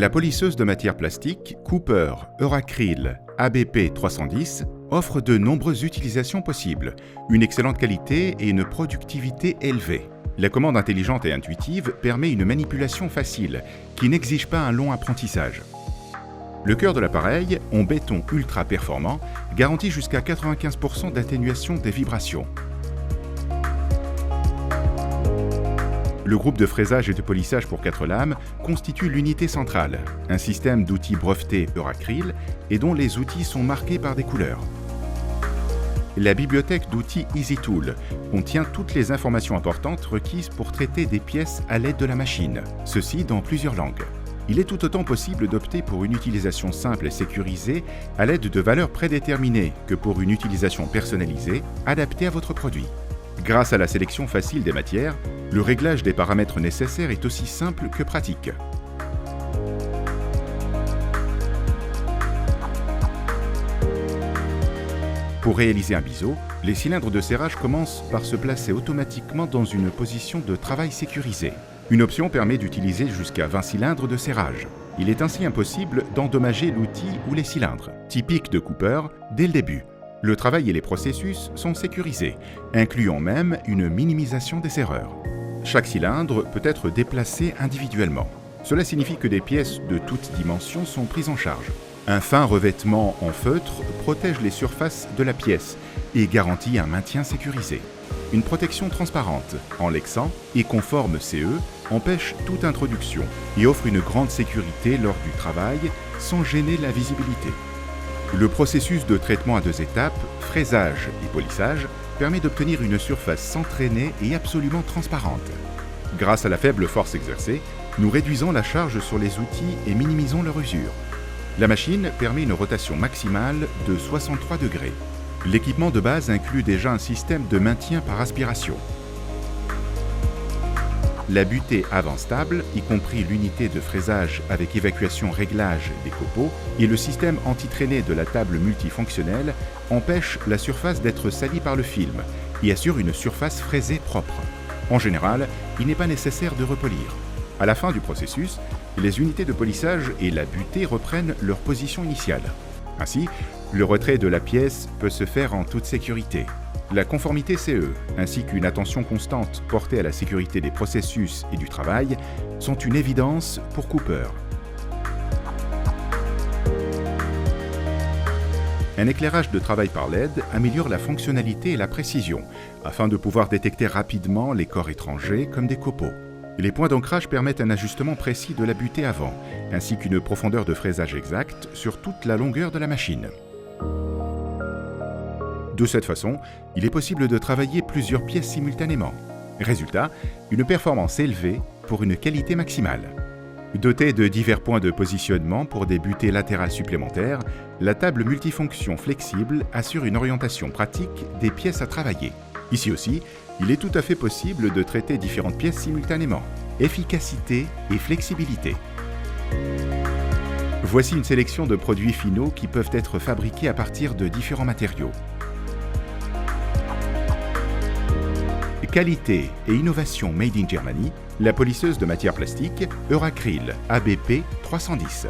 La polisseuse de matière plastique Cooper Euracryl ABP 310 offre de nombreuses utilisations possibles, une excellente qualité et une productivité élevée. La commande intelligente et intuitive permet une manipulation facile, qui n'exige pas un long apprentissage. Le cœur de l'appareil, en béton ultra performant, garantit jusqu'à 95% d'atténuation des vibrations. Le groupe de fraisage et de polissage pour 4 lames constitue l'unité centrale, un système d'outils breveté Euracryl et dont les outils sont marqués par des couleurs. La bibliothèque d'outils EasyTool contient toutes les informations importantes requises pour traiter des pièces à l'aide de la machine, ceci dans plusieurs langues. Il est tout autant possible d'opter pour une utilisation simple et sécurisée à l'aide de valeurs prédéterminées que pour une utilisation personnalisée, adaptée à votre produit. Grâce à la sélection facile des matières, le réglage des paramètres nécessaires est aussi simple que pratique. Pour réaliser un biseau, les cylindres de serrage commencent par se placer automatiquement dans une position de travail sécurisée. Une option permet d'utiliser jusqu'à 20 cylindres de serrage. Il est ainsi impossible d'endommager l'outil ou les cylindres, typique de Cooper, dès le début. Le travail et les processus sont sécurisés, incluant même une minimisation des erreurs. Chaque cylindre peut être déplacé individuellement. Cela signifie que des pièces de toutes dimensions sont prises en charge. Un fin revêtement en feutre protège les surfaces de la pièce et garantit un maintien sécurisé. Une protection transparente, en lexan et conforme CE, empêche toute introduction et offre une grande sécurité lors du travail sans gêner la visibilité. Le processus de traitement à 2 étapes, fraisage et polissage, permet d'obtenir une surface sans traîner et absolument transparente. Grâce à la faible force exercée, nous réduisons la charge sur les outils et minimisons leur usure. La machine permet une rotation maximale de 63 degrés. L'équipement de base inclut déjà un système de maintien par aspiration. La butée avant stable, y compris l'unité de fraisage avec évacuation-réglage des copeaux, et le système anti-traînée de la table multifonctionnelle empêchent la surface d'être salie par le film et assurent une surface fraisée propre. En général, il n'est pas nécessaire de repolir. À la fin du processus, les unités de polissage et la butée reprennent leur position initiale. Ainsi, le retrait de la pièce peut se faire en toute sécurité. La conformité CE, ainsi qu'une attention constante portée à la sécurité des processus et du travail, sont une évidence pour Cooper. Un éclairage de travail par LED améliore la fonctionnalité et la précision, afin de pouvoir détecter rapidement les corps étrangers comme des copeaux. Les points d'ancrage permettent un ajustement précis de la butée avant, ainsi qu'une profondeur de fraisage exacte sur toute la longueur de la machine. De cette façon, il est possible de travailler plusieurs pièces simultanément. Résultat, une performance élevée pour une qualité maximale. Dotée de divers points de positionnement pour des butées latérales supplémentaires, la table multifonction flexible assure une orientation pratique des pièces à travailler. Ici aussi, il est tout à fait possible de traiter différentes pièces simultanément. Efficacité et flexibilité. Voici une sélection de produits finaux qui peuvent être fabriqués à partir de différents matériaux. Qualité et innovation made in Germany, la polisseuse de matière plastique Euracryl ABP 310.